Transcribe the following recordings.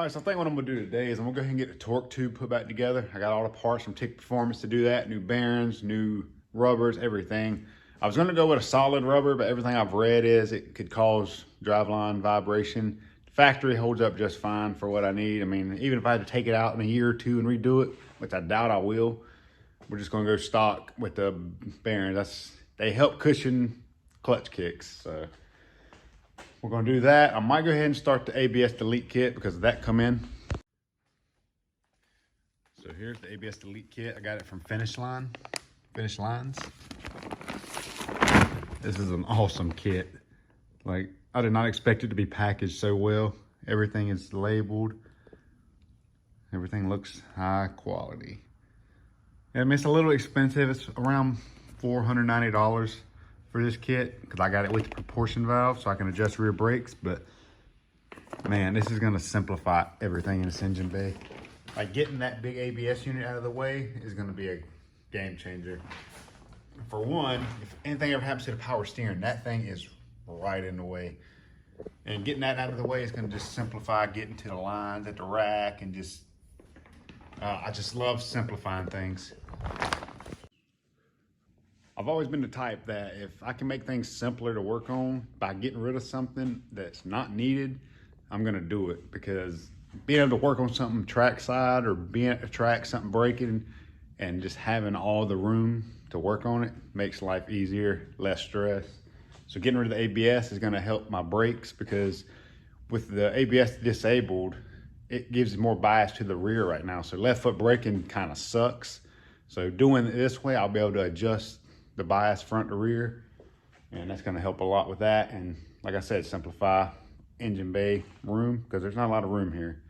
right, so I think what I'm gonna do today is I'm gonna go ahead and get the torque tube put back together. I got all the parts from Tick Performance to do that, new bearings, new rubbers, everything. I was gonna go with a solid rubber, but everything I've read is it could cause driveline vibration. The factory holds up just fine for what I need. I mean, even if I had to take it out in a year or two and redo it, which I doubt I will, we're just gonna go stock with the bearings. They help cushion clutch kicks, so. We're gonna do that. I might go ahead and start the ABS delete kit because that come in. So here's the ABS delete kit. I got it from Finish Lines. This is an awesome kit. Like, I did not expect it to be packaged so well. Everything is labeled. Everything looks high quality. I mean, it's a little expensive. It's around $490 for this kit because I got it with the proportion valve so I can adjust rear brakes. But man, this is gonna simplify everything in this engine bay. Like, getting that big ABS unit out of the way is gonna be a game changer. For one, if anything ever happens to the power steering, that thing is right in the way. And getting that out of the way is gonna just simplify getting to the lines at the rack and just, I just love simplifying things. I've always been the type that if I can make things simpler to work on by getting rid of something that's not needed, I'm gonna do it, because being able to work on something trackside or being at the track, something breaking, and just having all the room to work on it makes life easier, less stress. So getting rid of the ABS is gonna help my brakes, because with the ABS disabled, it gives more bias to the rear right now. So left foot braking kind of sucks. So doing it this way, I'll be able to adjust the bias front to rear, and that's gonna help a lot with that. And like I said, simplify engine bay room, because there's not a lot of room here.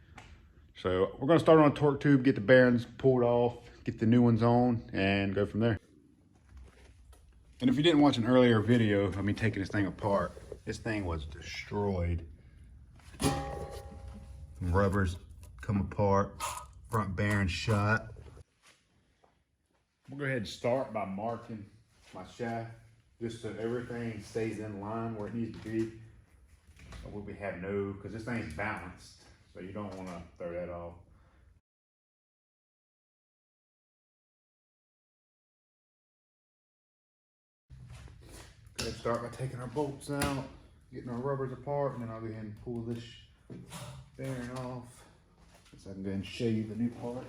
So we're gonna start on a torque tube, get the bearings pulled off, get the new ones on, and go from there. And if you didn't watch an earlier video of me taking this thing apart, this thing was destroyed. Rubbers come apart, front bearing shot. We'll go ahead and start by marking my shaft just so everything stays in line where it needs to be. So we have no, because this thing's balanced, so you don't want to throw that off. Go ahead and start by taking our bolts out, getting our rubbers apart, and then I'll go ahead and pull this bearing off so I can go ahead and show you the new parts.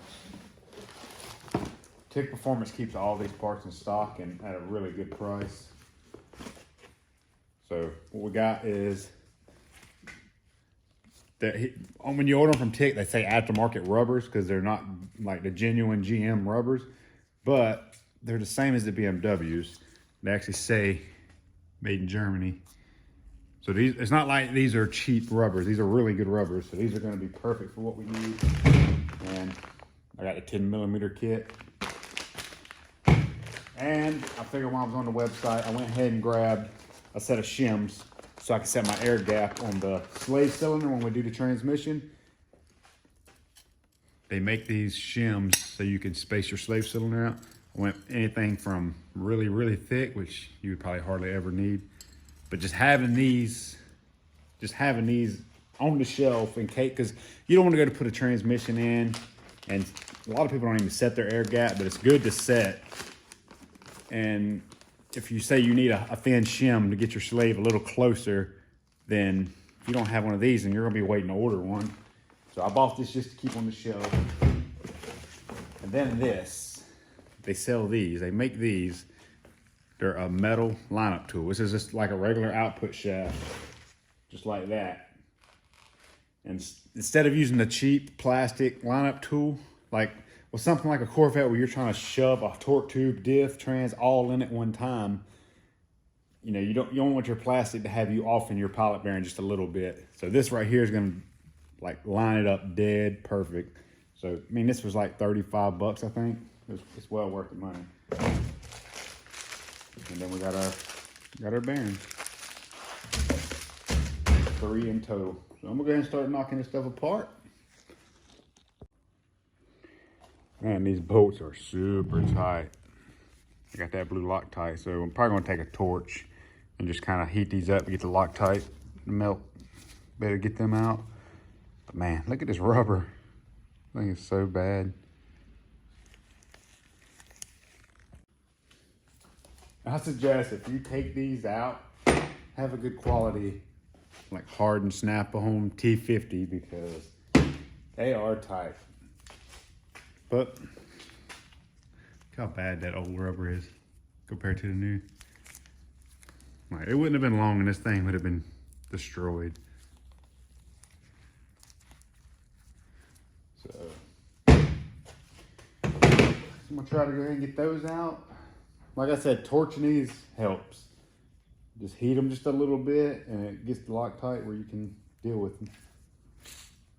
Tick Performance keeps all these parts in stock and at a really good price. So what we got is that when you order them from Tick, they say aftermarket rubbers because they're not like the genuine GM rubbers, but they're the same as the BMWs. They actually say made in Germany. So these, it's not like these are cheap rubbers. These are really good rubbers. So these are going to be perfect for what we need. And I got a 10mm kit. And I figured while I was on the website, I went ahead and grabbed a set of shims so I can set my air gap on the slave cylinder when we do the transmission. They make these shims so you can space your slave cylinder out. I went anything from really, really thick, which you would probably hardly ever need, but just having these on the shelf in case, because you don't want to go to put a transmission in, and a lot of people don't even set their air gap, but it's good to set. And if you say you need a thin shim to get your slave a little closer, then if you don't have one of these, then you're gonna be waiting to order one. So I bought this just to keep on the shelf. And then this, they sell these, they make these. They're a metal lineup tool. This is just like a regular output shaft, just like that. And instead of using the cheap plastic lineup tool, like with something like a Corvette where you're trying to shove a torque tube, diff, trans all in at one time, you know, you don't want your plastic to have you off in your pilot bearing just a little bit. So this right here is gonna like line it up dead perfect. So I mean, this was like 35 bucks, I think. It's well worth the money. And then we got our bearings. 3 in total. So I'm gonna go ahead and start knocking this stuff apart. Man, these bolts are super tight. I got that blue Loctite, so I'm probably gonna take a torch and just kind of heat these up to get the Loctite melt. Better get them out. But man, look at this rubber. I think it's so bad. I suggest if you take these out, have a good quality, like hardened snap-on T50, because they are tight. But look how bad that old rubber is compared to the new. Like, it wouldn't have been long and this thing would have been destroyed. So I'm gonna try to go ahead and get those out. Like I said, torching these helps. Just heat them just a little bit and it gets the Loctite where you can deal with them.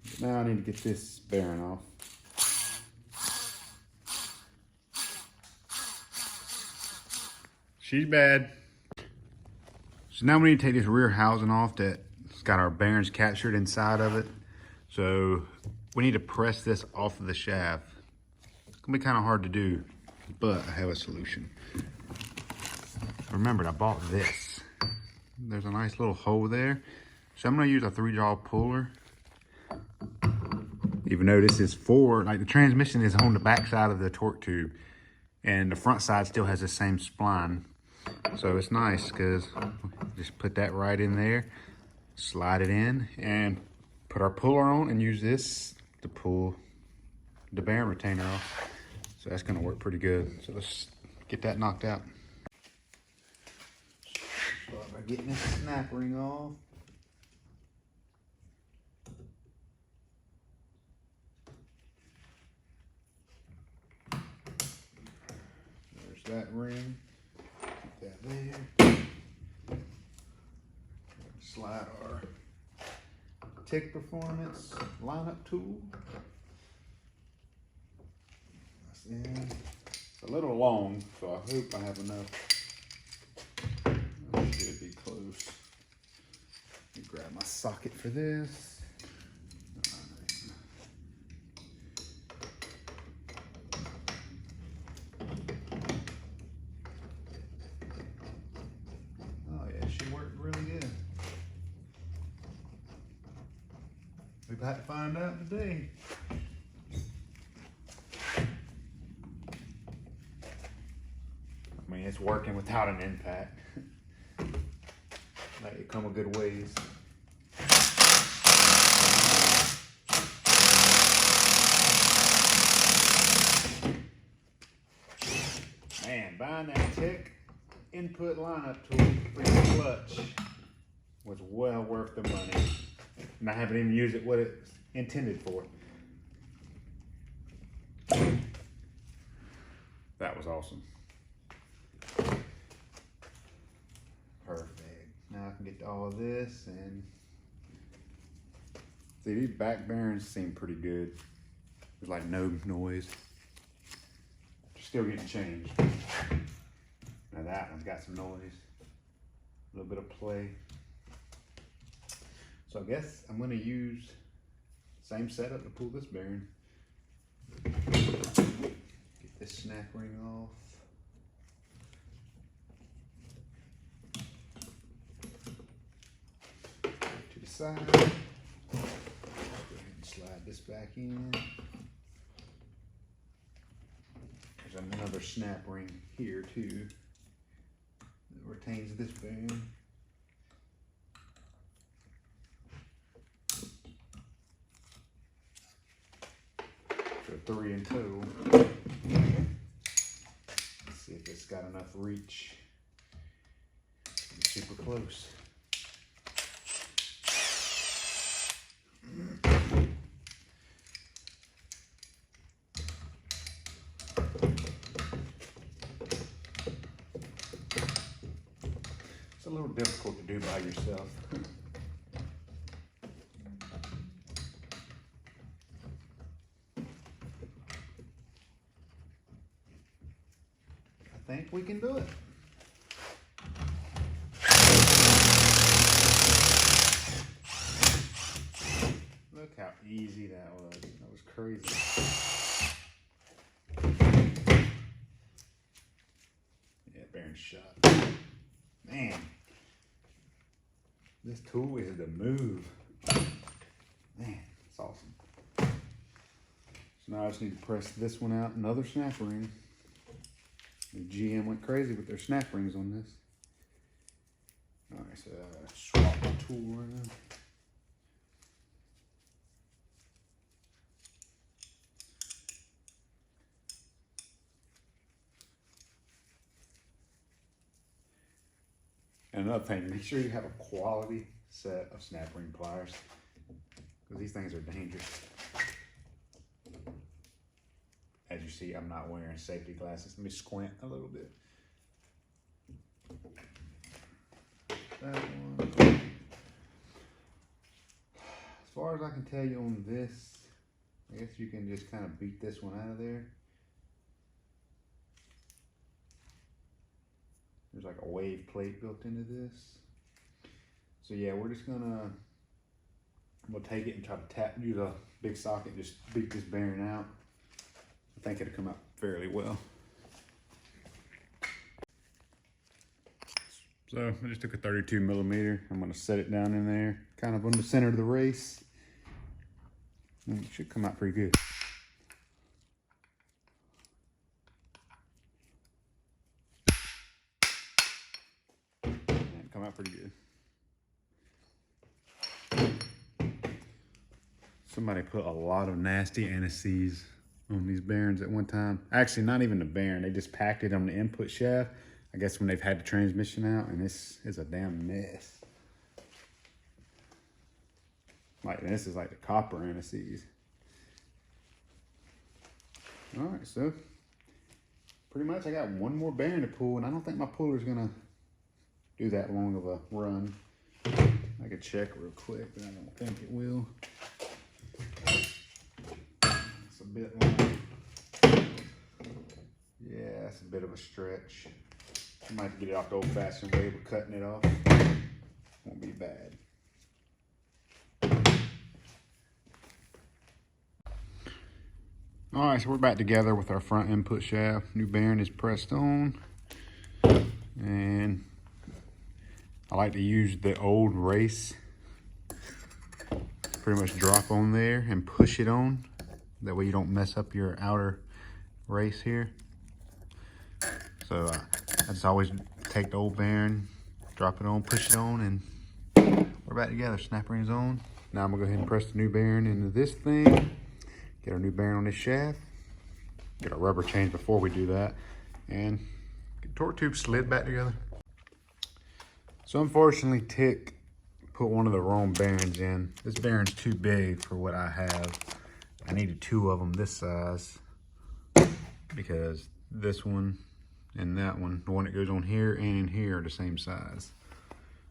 But now I need to get this bearing off. She's bad. So now we need to take this rear housing off that's got our bearings captured inside of it. So we need to press this off of the shaft. It's gonna be kind of hard to do, but I have a solution. I remembered I bought this. There's a nice little hole there. So I'm gonna use a 3-jaw puller. Even though this is like the transmission is on the back side of the torque tube and the front side still has the same spline. So it's nice because just put that right in there, slide it in and put our puller on and use this to pull the bearing retainer off. So that's gonna work pretty good. So let's get that knocked out. Start by getting this snap ring off. There's that ring. Keep that there. Slide our Tech Performance lineup tool. That's in. It's a little long, so I hope I have enough. That should be close. Let me grab my socket for this. Oh yeah, she worked really good. We've had to find out today. I mean, it's working without an impact. Like, it come a good ways. Man, buying that Tech input lineup tool for your clutch was well worth the money. And I haven't even used it what it's intended for. That was awesome. Perfect. Now I can get to all of this and see, these back bearings seem pretty good. There's like no noise. Still getting changed. Now that one's got some noise. A little bit of play. So I guess I'm gonna use the same setup to pull this bearing. Get this snap ring off. To the side. Go ahead and slide this back in. There's another snap ring here too that retains this bearing. So 3 in total. Let's see if it's got enough reach. It's super close. It's a little difficult to do by yourself. I think we can do it. Look how easy that was. That was crazy. Yeah, bearing shot. Man, this tool is the move. Man, it's So now I just need to press this one out, another snap ring. The GM went crazy with their snap rings on this. All right, so swap the tool around. And another thing, make sure you have a quality set of snap ring pliers, because these things are dangerous. As you see, I'm not wearing safety glasses. Let me squint a little bit. That one. As far as I can tell you on this, I guess you can just kind of beat this one out of there. There's like a wave plate built into this. So yeah, we're just gonna, we'll take it and try to use a big socket and just beat this bearing out. I think it'll come out fairly well. So I just took a 32 millimeter. I'm gonna set it down in there, kind of on the center of the race. And it should come out pretty good. Come out pretty good. Somebody put a lot of nasty anti-seize on these bearings at one time. Actually, not even the bearing. They just packed it on the input shaft. I guess when they've had the transmission out, and this is a damn mess. Like, this is like the copper anti-seize. All right, so pretty much I got one more bearing to pull, and I don't think my puller's gonna do that long of a run. I could check real quick, but I don't think it will. It's a bit long. Yeah, that's a bit of a stretch. I might have to get it off the old-fashioned way, but cutting it off won't be bad. All right, so we're back together with our front input shaft. New bearing is pressed on, and I like to use the old race. Pretty much drop on there and push it on. That way you don't mess up your outer race here. So I just always take the old bearing, drop it on, push it on, and we're back together. Snap rings on. Now I'm gonna go ahead and press the new bearing into this thing. Get our new bearing on this shaft. Get our rubber change before we do that. And get the torque tube slid back together. So unfortunately, Tick put one of the wrong bearings in. This bearing's too big for what I have. I needed two of them this size, because this one and that one, the one that goes on here and in here, are the same size.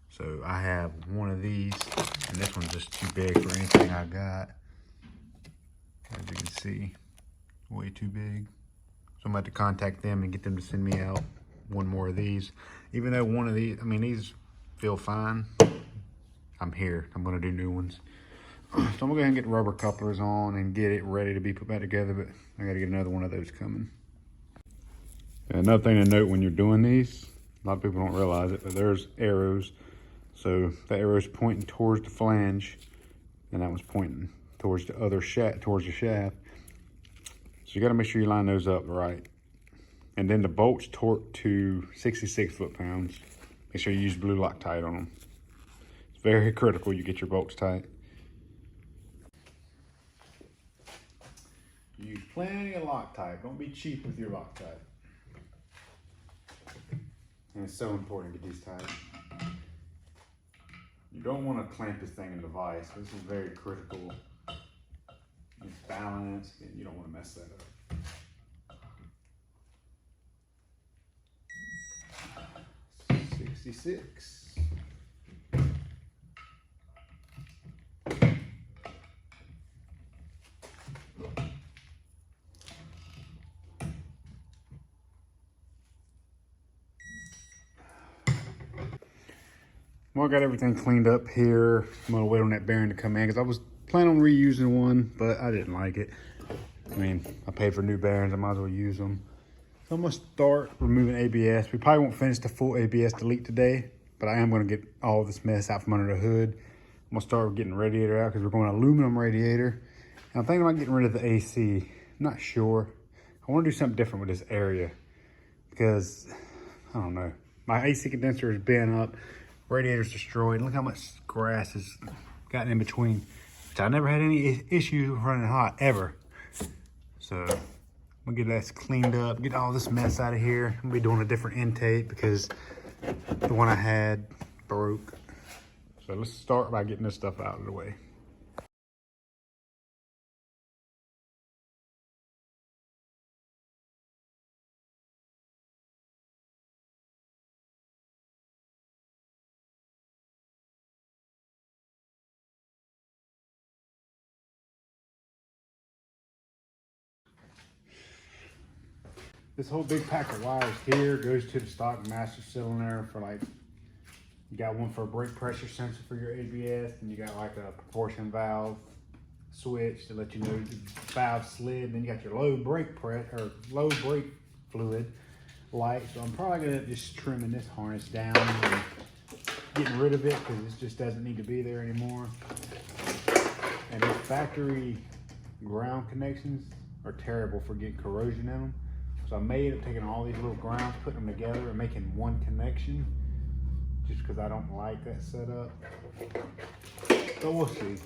So I have one of these, and this one's just too big for anything I got. As you can see, way too big. So I'm about to contact them and get them to send me out one more of these. Even though one of these, I mean, these feel fine. I'm here, I'm gonna do new ones. So I'm gonna go ahead and get the rubber couplers on and get it ready to be put back together, but I gotta get another one of those coming. Yeah, another thing to note when you're doing these, a lot of people don't realize it, but there's arrows. So the arrow's pointing towards the flange, and that one's pointing towards the other shaft, towards the shaft. So you gotta make sure you line those up right. And then the bolts torque to 66 foot-pounds. Make sure you use blue Loctite on them. It's very critical you get your bolts tight. Use plenty of Loctite. Don't be cheap with your Loctite. And it's so important to get these tight. You don't want to clamp this thing in the vise. This is very critical. It's balanced, and you don't want to mess that up. 66. Well, I got everything cleaned up here. I'm gonna wait on that bearing to come in, because I was planning on reusing one, but I didn't like it. I mean, I paid for new bearings, I might as well use them. So I'm gonna start removing ABS. We probably won't finish the full ABS delete today, but I am gonna get all this mess out from under the hood. I'm gonna start getting the radiator out, because we're going aluminum radiator. And I'm thinking about getting rid of the AC. I'm not sure. I want to do something different with this area because, I don't know. My AC condenser is bent up, radiator's destroyed. Look how much grass has gotten in between. Which I never had any issues with running hot, ever. So, I'm gonna get that cleaned up, get all this mess out of here. I'm gonna be doing a different intake because the one I had broke. So let's start by getting this stuff out of the way. This whole big pack of wires here goes to the stock master cylinder for like, you got one for a brake pressure sensor for your ABS, and you got like a proportion valve switch to let you know the valve slid. Then you got your low brake low brake fluid light. So I'm probably gonna just trimming this harness down and getting rid of it because it just doesn't need to be there anymore. And these factory ground connections are terrible for getting corrosion in them. So I may end up taking all these little grounds, putting them together and making one connection, just because I don't like that setup. So we'll see.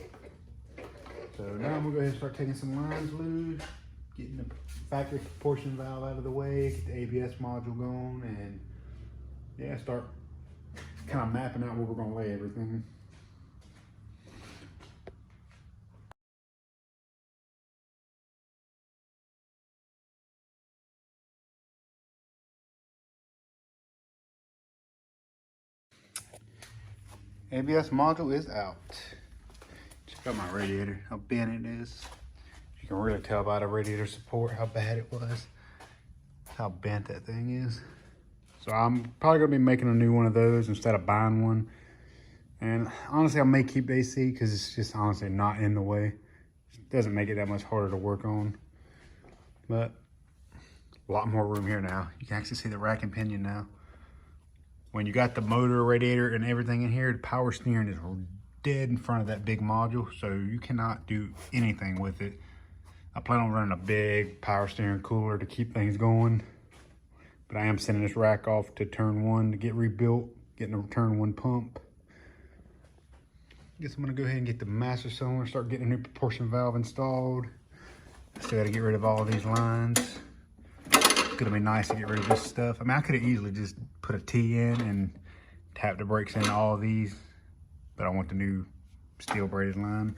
So now I'm gonna go ahead and start taking some lines loose, getting the factory proportion valve out of the way, get the ABS module going, and yeah, start kind of mapping out where we're gonna lay everything. ABS module is out. Check out my radiator, how bent it is. You can really tell by the radiator support how bad it was, how bent that thing is. So I'm probably gonna be making a new one of those instead of buying one. And honestly, I may keep AC because it's just honestly not in the way. It doesn't make it that much harder to work on. But a lot more room here now. You can actually see the rack and pinion now. When you got the motor, radiator, and everything in here, the power steering is dead in front of that big module, so you cannot do anything with it. I plan on running a big power steering cooler to keep things going, but I am sending this rack off to turn one to get rebuilt, getting a turn one pump. Guess I'm gonna go ahead and get the master cylinder, start getting a new proportion valve installed. Still gotta get rid of all these lines. It's gonna be nice to get rid of this stuff. I mean, I could have easily just put a T in and tap the brakes into all of these, but I want the new steel braided line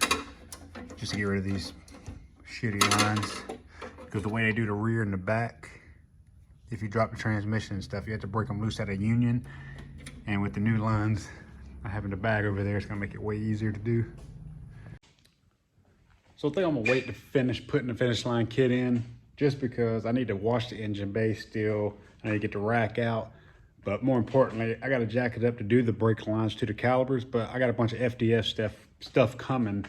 just to get rid of these shitty lines, because the way they do the rear and the back, if you drop the transmission and stuff, you have to break them loose at a union, and with the new lines having the bag over there, it's gonna make it way easier to do. So I think I'm gonna wait to finish putting the finish line kit in, just because I need to wash the engine bay still. I need to get the rack out. But more importantly, I got to jack it up to do the brake lines to the calipers, but I got a bunch of FDF stuff coming.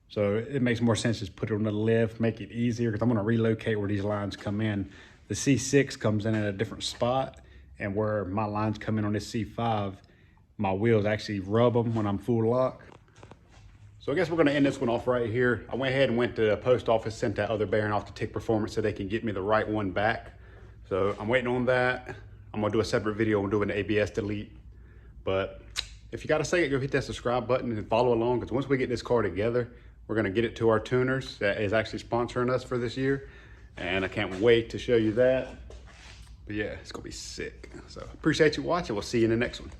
So it makes more sense to put it on the lift, make it easier, because I'm going to relocate where these lines come in. The C6 comes in at a different spot, and where my lines come in on this C5, my wheels actually rub them when I'm full lock. So I guess we're gonna end this one off right here. I went ahead and went to the post office, sent that other bearing off to Tick Performance so they can get me the right one back. So I'm waiting on that. I'm gonna do a separate video on doing the ABS delete. But if you got a second, go hit that subscribe button and follow along, because once we get this car together, we're gonna get it to our tuners that is actually sponsoring us for this year. And I can't wait to show you that. But yeah, it's gonna be sick. So appreciate you watching. We'll see you in the next one.